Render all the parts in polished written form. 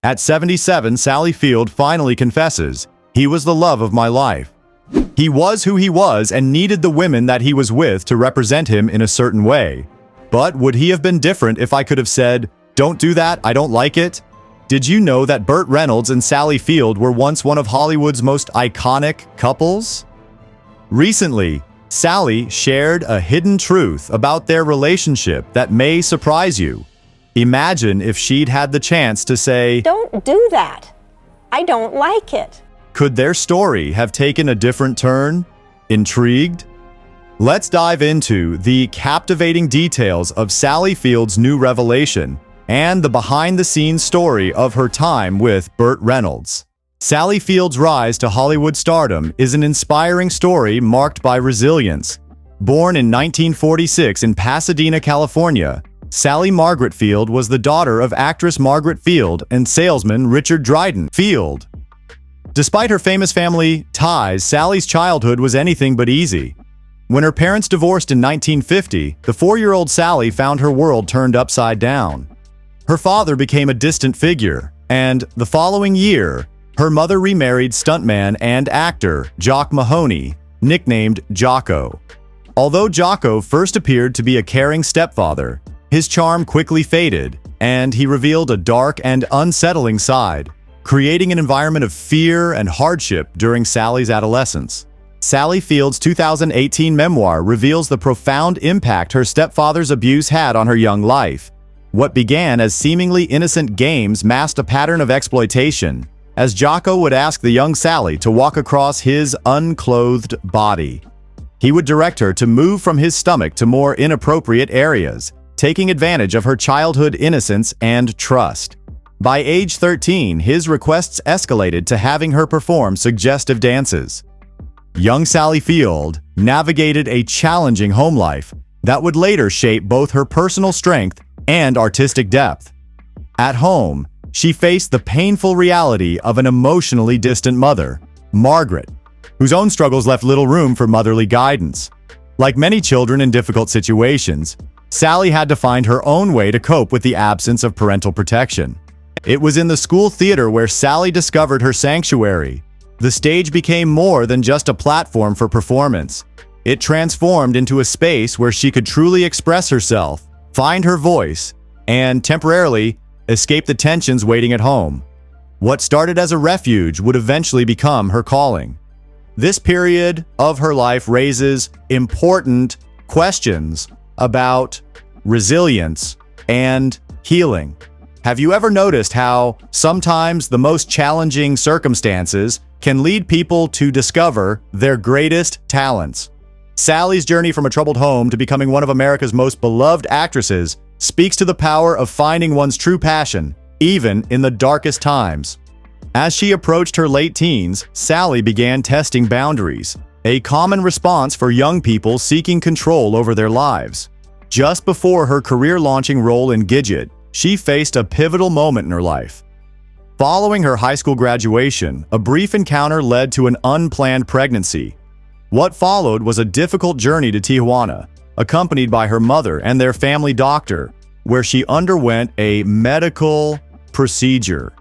At 77, Sally Field finally confesses, "He was the love of my life." He was who he was and needed the women that he was with to represent him in a certain way. But would he have been different if I could have said, "Don't do that, I don't like it"? Did you know that Burt Reynolds and Sally Field were once one of Hollywood's most iconic couples? Recently, Sally shared a hidden truth about their relationship that may surprise you. Imagine if she'd had the chance to say, "Don't do that. I don't like it." Could their story have taken a different turn? Intrigued? Let's dive into the captivating details of Sally Field's new revelation and the behind-the-scenes story of her time with Burt Reynolds. Sally Field's rise to Hollywood stardom is an inspiring story marked by resilience. Born in 1946 in Pasadena, California, Sally Margaret Field was the daughter of actress Margaret Field and salesman Richard Dryden Field. Despite her famous family ties, Sally's childhood was anything but easy. When her parents divorced in 1950, the 4-year-old Sally found her world turned upside down. Her father became a distant figure, and the following year, her mother remarried stuntman and actor Jock Mahoney, nicknamed Jocko. Although Jocko first appeared to be a caring stepfather, his charm quickly faded, and he revealed a dark and unsettling side, creating an environment of fear and hardship during Sally's adolescence. Sally Field's 2018 memoir reveals the profound impact her stepfather's abuse had on her young life. What began as seemingly innocent games masked a pattern of exploitation, as Jocko would ask the young Sally to walk across his unclothed body. He would direct her to move from his stomach to more inappropriate areas, taking advantage of her childhood innocence and trust. By age 13, his requests escalated to having her perform suggestive dances. Young Sally Field navigated a challenging home life that would later shape both her personal strength and artistic depth. At home, she faced the painful reality of an emotionally distant mother, Margaret, whose own struggles left little room for motherly guidance. Like many children in difficult situations, Sally had to find her own way to cope with the absence of parental protection. It was in the school theater where Sally discovered her sanctuary. The stage became more than just a platform for performance. It transformed into a space where she could truly express herself, find her voice, and temporarily escape the tensions waiting at home. What started as a refuge would eventually become her calling. This period of her life raises important questions about resilience and healing. Have you ever noticed how sometimes the most challenging circumstances can lead people to discover their greatest talents? Sally's journey from a troubled home to becoming one of America's most beloved actresses speaks to the power of finding one's true passion, even in the darkest times. As she approached her late teens, Sally began testing boundaries, a common response for young people seeking control over their lives. Just before her career-launching role in Gidget, she faced a pivotal moment in her life. Following her high school graduation, a brief encounter led to an unplanned pregnancy. What followed was a difficult journey to Tijuana, accompanied by her mother and their family doctor, where she underwent a medical procedure.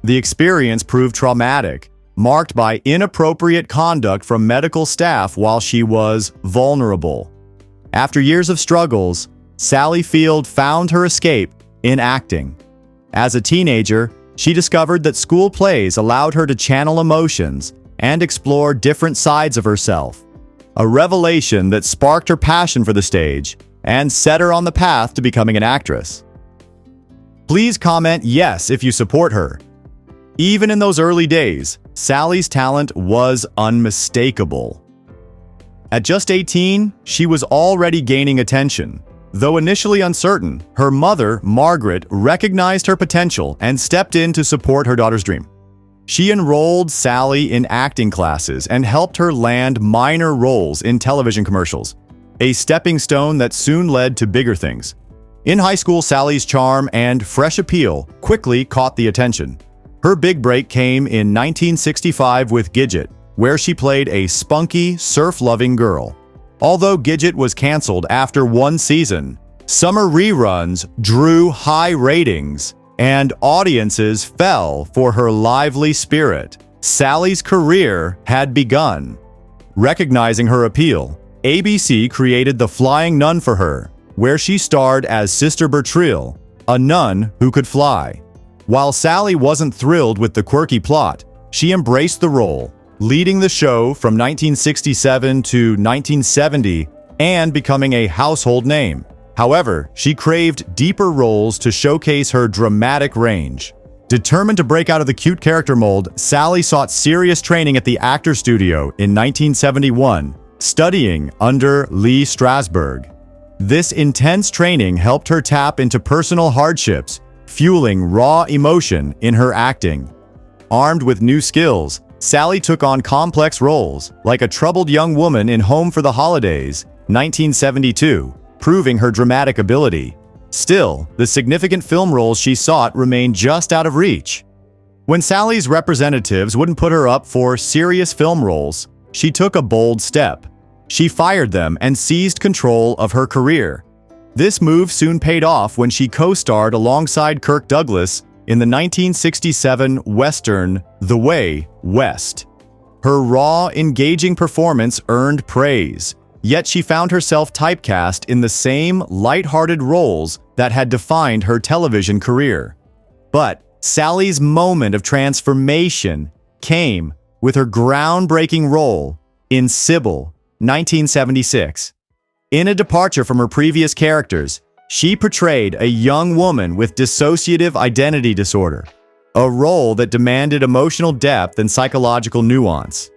The experience proved traumatic, marked by inappropriate conduct from medical staff while she was vulnerable. After years of struggles, Sally Field found her escape in acting. As a teenager, she discovered that school plays allowed her to channel emotions and explore different sides of herself, a revelation that sparked her passion for the stage and set her on the path to becoming an actress. Please comment yes if you support her. Even in those early days, Sally's talent was unmistakable. At just 18, she was already gaining attention. Though initially uncertain, her mother, Margaret, recognized her potential and stepped in to support her daughter's dream. She enrolled Sally in acting classes and helped her land minor roles in television commercials, a stepping stone that soon led to bigger things. In high school, Sally's charm and fresh appeal quickly caught the attention. Her big break came in 1965 with Gidget, where she played a spunky, surf-loving girl. Although Gidget was canceled after one season, summer reruns drew high ratings, and audiences fell for her lively spirit. Sally's career had begun. Recognizing her appeal, ABC created The Flying Nun for her, where she starred as Sister Bertrille, a nun who could fly. While Sally wasn't thrilled with the quirky plot, she embraced the role, leading the show from 1967 to 1970 and becoming a household name. However, she craved deeper roles to showcase her dramatic range. Determined to break out of the cute character mold, Sally sought serious training at the Actors Studio in 1971, studying under Lee Strasberg. This intense training helped her tap into personal hardships, fueling raw emotion in her acting. Armed with new skills, Sally took on complex roles, like a troubled young woman in Home for the Holidays, 1972, proving her dramatic ability. Still, the significant film roles she sought remained just out of reach. When Sally's representatives wouldn't put her up for serious film roles, she took a bold step. She fired them and seized control of her career. This move soon paid off when she co-starred alongside Kirk Douglas in the 1967 Western The Way West. Her raw, engaging performance earned praise, yet she found herself typecast in the same light-hearted roles that had defined her television career. But Sally's moment of transformation came with her groundbreaking role in Sybil, 1976. In a departure from her previous characters, she portrayed a young woman with dissociative identity disorder, a role that demanded emotional depth and psychological nuance.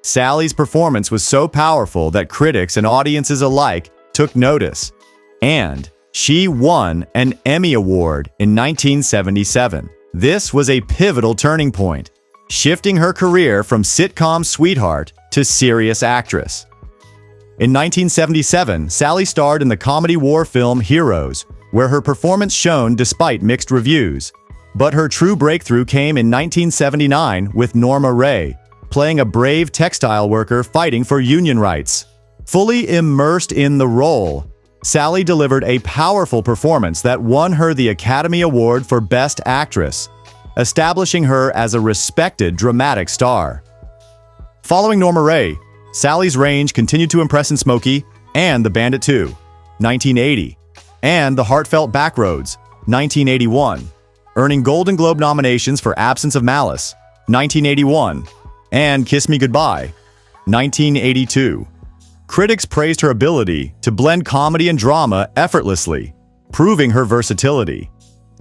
Sally's performance was so powerful that critics and audiences alike took notice, and she won an Emmy Award in 1977. This was a pivotal turning point, shifting her career from sitcom sweetheart to serious actress. In 1977, Sally starred in the comedy war film Heroes, where her performance shone despite mixed reviews. But her true breakthrough came in 1979 with Norma Ray, playing a brave textile worker fighting for union rights. Fully immersed in the role, Sally delivered a powerful performance that won her the Academy Award for Best Actress, establishing her as a respected dramatic star. Following Norma Ray, Sally's range continued to impress in Smokey and The Bandit 2, 1980, and The Heartfelt Backroads, 1981, earning Golden Globe nominations for Absence of Malice, 1981, and Kiss Me Goodbye, 1982. Critics praised her ability to blend comedy and drama effortlessly, proving her versatility.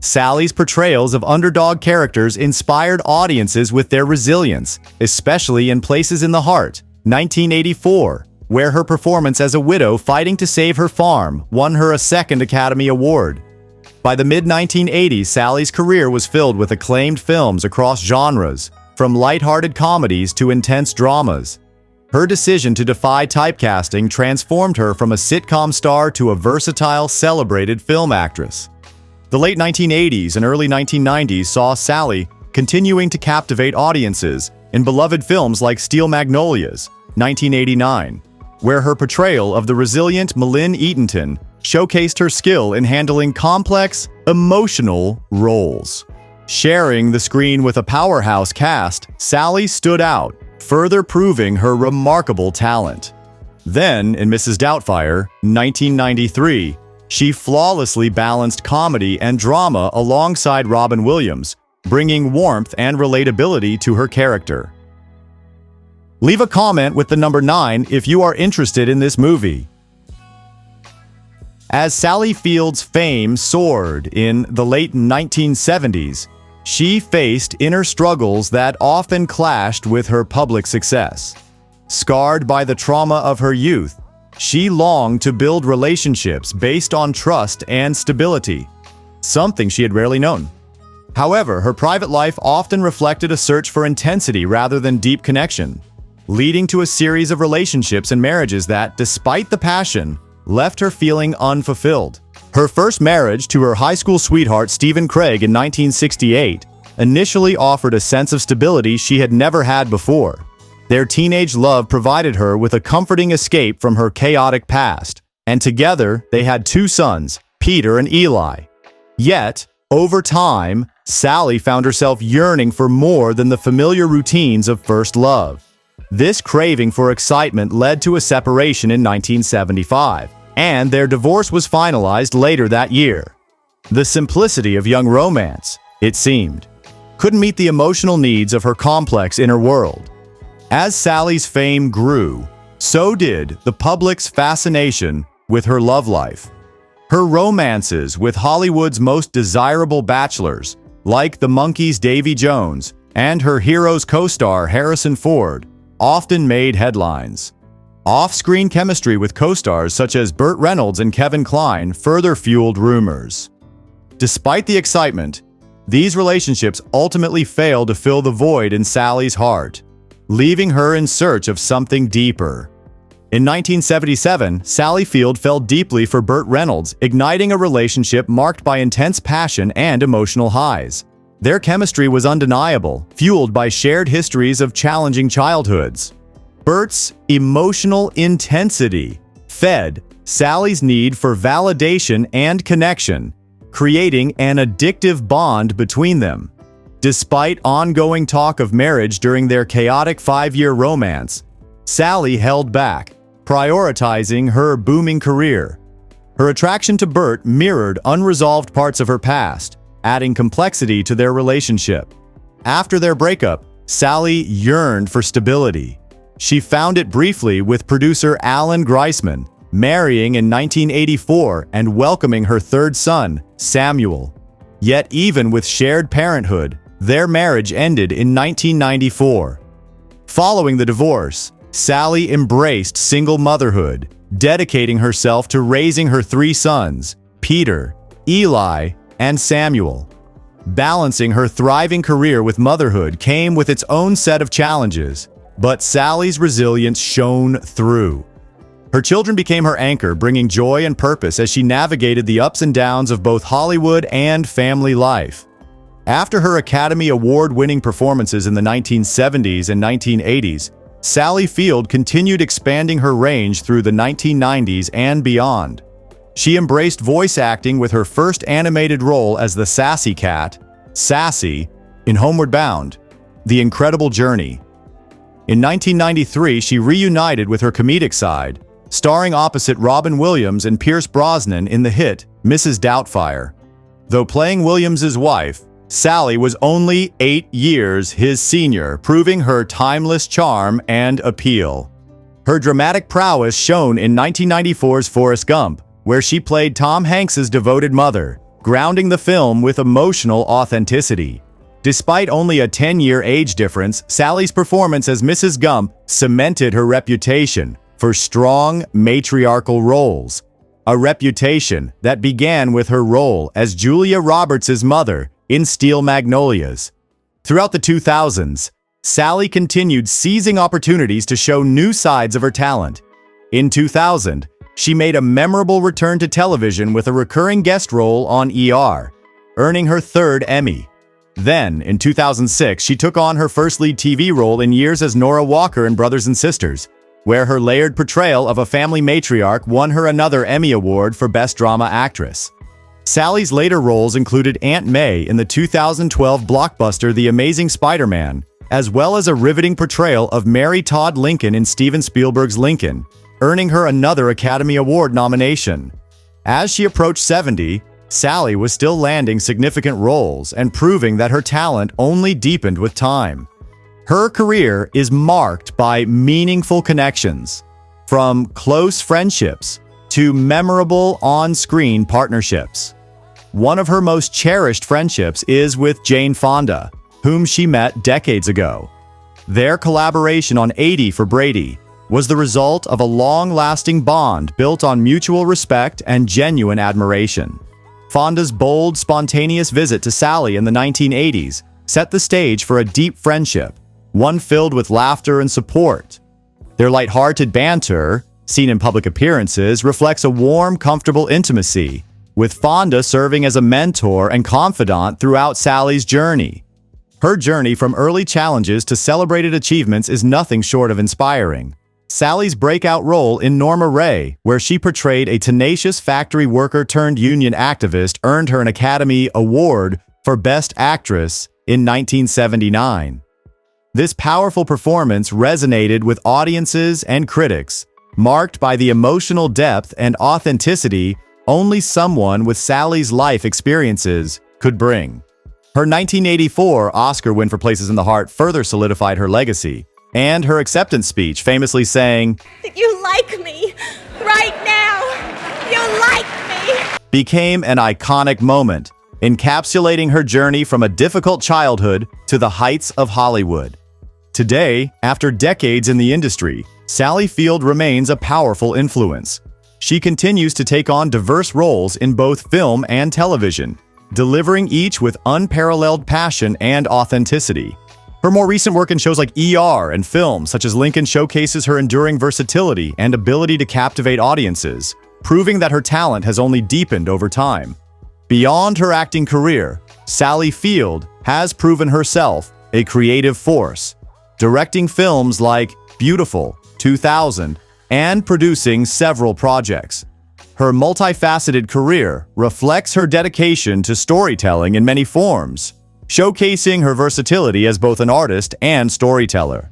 Sally's portrayals of underdog characters inspired audiences with their resilience, especially in Places in the Heart, 1984, where her performance as a widow fighting to save her farm won her a second Academy Award. By the mid-1980s, Sally's career was filled with acclaimed films across genres, from lighthearted comedies to intense dramas. Her decision to defy typecasting transformed her from a sitcom star to a versatile, celebrated film actress. The late 1980s and early 1990s saw Sally continuing to captivate audiences in beloved films like Steel Magnolias, 1989, where her portrayal of the resilient Malin Eatonton showcased her skill in handling complex, emotional roles. Sharing the screen with a powerhouse cast, Sally stood out, further proving her remarkable talent. Then, in Mrs. Doubtfire, 1993, she flawlessly balanced comedy and drama alongside Robin Williams, bringing warmth and relatability to her character. Leave a comment with the number 9 if you are interested in this movie. As Sally Field's fame soared in the late 1970s, she faced inner struggles that often clashed with her public success. Scarred by the trauma of her youth, she longed to build relationships based on trust and stability, something she had rarely known. However, her private life often reflected a search for intensity rather than deep connection, leading to a series of relationships and marriages that, despite the passion, left her feeling unfulfilled. Her first marriage to her high school sweetheart Stephen Craig in 1968 initially offered a sense of stability she had never had before. Their teenage love provided her with a comforting escape from her chaotic past, and together they had 2 sons, Peter and Eli. Yet, Over time, Sally found herself yearning for more than the familiar routines of first love. This craving for excitement led to a separation in 1975, and their divorce was finalized later that year. The simplicity of young romance, it seemed, couldn't meet the emotional needs of her complex inner world. As Sally's fame grew, so did the public's fascination with her love life. Her romances with Hollywood's most desirable bachelors, like the Monkees' Davy Jones and her hero's co-star Harrison Ford, often made headlines. Off-screen chemistry with co-stars such as Burt Reynolds and Kevin Kline further fueled rumors. Despite the excitement, these relationships ultimately failed to fill the void in Sally's heart, leaving her in search of something deeper. In 1977, Sally Field fell deeply for Burt Reynolds, igniting a relationship marked by intense passion and emotional highs. Their chemistry was undeniable, fueled by shared histories of challenging childhoods. Burt's emotional intensity fed Sally's need for validation and connection, creating an addictive bond between them. Despite ongoing talk of marriage during their chaotic 5-year romance, Sally held back, prioritizing her booming career. Her attraction to Burt mirrored unresolved parts of her past, adding complexity to their relationship. After their breakup, Sally yearned for stability. She found it briefly with producer Alan Greisman, marrying in 1984 and welcoming her third son, Samuel. Yet even with shared parenthood, their marriage ended in 1994. Following the divorce, Sally embraced single motherhood, dedicating herself to raising her 3 sons, Peter, Eli, and Samuel. Balancing her thriving career with motherhood came with its own set of challenges, but Sally's resilience shone through. Her children became her anchor, bringing joy and purpose as she navigated the ups and downs of both Hollywood and family life. After her Academy Award-winning performances in the 1970s and 1980s, Sally Field continued expanding her range through the 1990s and beyond. She embraced voice acting with her first animated role as the sassy cat, Sassy, in Homeward Bound: The Incredible Journey. In 1993, she reunited with her comedic side, starring opposite Robin Williams and Pierce Brosnan in the hit Mrs. Doubtfire. Though playing Williams's wife, Sally was only 8 years his senior, proving her timeless charm and appeal. Her dramatic prowess shone in 1994's Forrest Gump, where she played Tom Hanks's devoted mother, grounding the film with emotional authenticity. Despite only a 10-year age difference, Sally's performance as Mrs. Gump cemented her reputation for strong matriarchal roles, a reputation that began with her role as Julia Roberts' mother in Steel Magnolias. Throughout the 2000s, Sally continued seizing opportunities to show new sides of her talent. In 2000, she made a memorable return to television with a recurring guest role on ER, earning her 3rd Emmy. Then, in 2006, she took on her first lead TV role in years as Nora Walker in Brothers and Sisters, where her layered portrayal of a family matriarch won her another Emmy Award for Best Drama Actress. Sally's later roles included Aunt May in the 2012 blockbuster The Amazing Spider-Man, as well as a riveting portrayal of Mary Todd Lincoln in Steven Spielberg's Lincoln, earning her another Academy Award nomination. As she approached 70, Sally was still landing significant roles and proving that her talent only deepened with time. Her career is marked by meaningful connections, from close friendships to memorable on-screen partnerships. One of her most cherished friendships is with Jane Fonda, whom she met decades ago. Their collaboration on 80 for Brady was the result of a long-lasting bond built on mutual respect and genuine admiration. Fonda's bold, spontaneous visit to Sally in the 1980s set the stage for a deep friendship, one filled with laughter and support. Their lighthearted banter, seen in public appearances, reflects a warm, comfortable intimacy, with Fonda serving as a mentor and confidant throughout Sally's journey. Her journey from early challenges to celebrated achievements is nothing short of inspiring. Sally's breakout role in Norma Ray, where she portrayed a tenacious factory worker-turned-union activist, earned her an Academy Award for Best Actress in 1979. This powerful performance resonated with audiences and critics, marked by the emotional depth and authenticity only someone with Sally's life experiences could bring. Her 1984 Oscar win for Places in the Heart further solidified her legacy, and her acceptance speech famously saying, "You like me right now. You like me." became an iconic moment, encapsulating her journey from a difficult childhood to the heights of Hollywood. Today, after decades in the industry, Sally Field remains a powerful influence. She continues to take on diverse roles in both film and television, delivering each with unparalleled passion and authenticity. Her more recent work in shows like ER and films such as Lincoln showcases her enduring versatility and ability to captivate audiences, proving that her talent has only deepened over time. Beyond her acting career, Sally Field has proven herself a creative force, directing films like Beautiful, 2000, and producing several projects. Her multifaceted career reflects her dedication to storytelling in many forms, showcasing her versatility as both an artist and storyteller.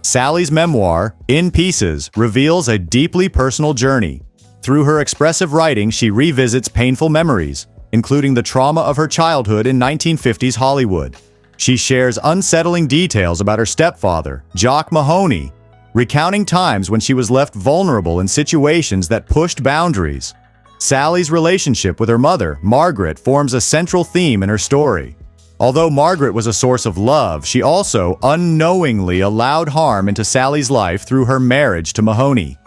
Sally's memoir, In Pieces, reveals a deeply personal journey. Through her expressive writing, she revisits painful memories, including the trauma of her childhood in 1950s Hollywood. She shares unsettling details about her stepfather, Jock Mahoney, recounting times when she was left vulnerable in situations that pushed boundaries. Sally's relationship with her mother, Margaret, forms a central theme in her story. Although Margaret was a source of love, she also unknowingly allowed harm into Sally's life through her marriage to Mahoney.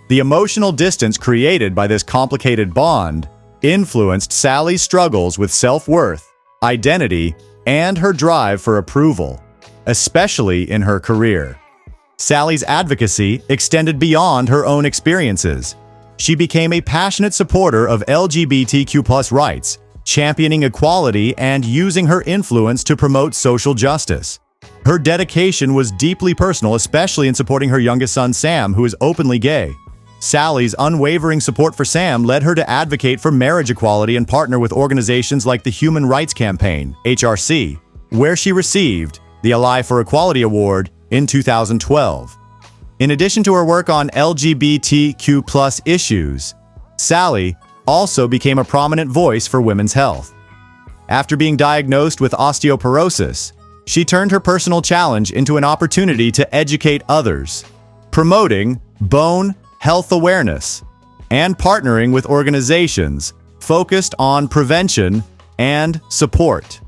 The emotional distance created by this complicated bond influenced Sally's struggles with self-worth, identity, and her drive for approval, especially in her career. Sally's advocacy extended beyond her own experiences. She became a passionate supporter of LGBTQ+ rights, championing equality and using her influence to promote social justice. Her dedication was deeply personal, especially in supporting her youngest son, Sam, who is openly gay. Sally's unwavering support for Sam led her to advocate for marriage equality and partner with organizations like the Human Rights Campaign, HRC, where she received the Ally for Equality Award in 2012. In addition to her work on LGBTQ+ issues, Sally also became a prominent voice for women's health. After being diagnosed with osteoporosis, she turned her personal challenge into an opportunity to educate others, promoting bone health awareness and partnering with organizations focused on prevention and support.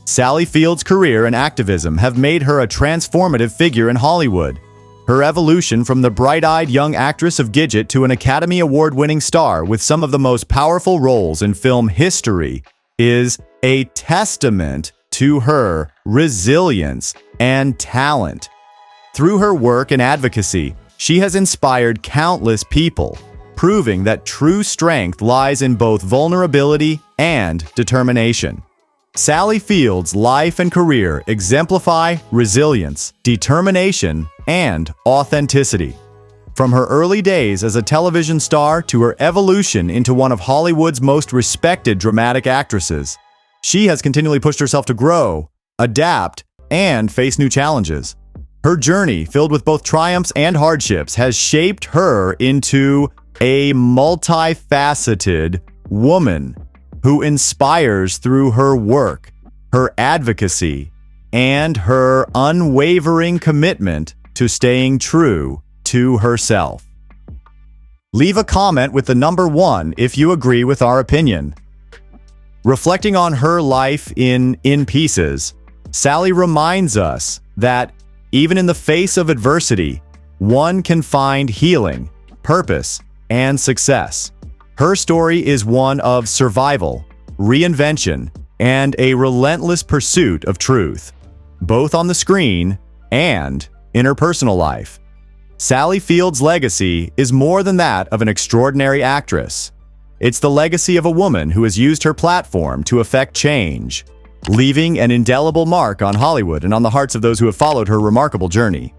Sally Field's career and activism have made her a transformative figure in Hollywood. Her evolution from the bright-eyed young actress of Gidget to an Academy Award-winning star with some of the most powerful roles in film history is a testament to her resilience and talent. Through her work and advocacy, she has inspired countless people, proving that true strength lies in both vulnerability and determination. Sally Field's life and career exemplify resilience, determination, and authenticity. From her early days as a television star to her evolution into one of Hollywood's most respected dramatic actresses, she has continually pushed herself to grow, adapt, and face new challenges. Her journey, filled with both triumphs and hardships, has shaped her into a multifaceted woman who inspires through her work, her advocacy, and her unwavering commitment to staying true to herself. Leave a comment with the number 1 if you agree with our opinion. Reflecting on her life in Pieces, Sally reminds us that even in the face of adversity, one can find healing, purpose, and success. Her story is one of survival, reinvention, and a relentless pursuit of truth, both on the screen and in her personal life. Sally Field's legacy is more than that of an extraordinary actress. It's the legacy of a woman who has used her platform to effect change, leaving an indelible mark on Hollywood and on the hearts of those who have followed her remarkable journey.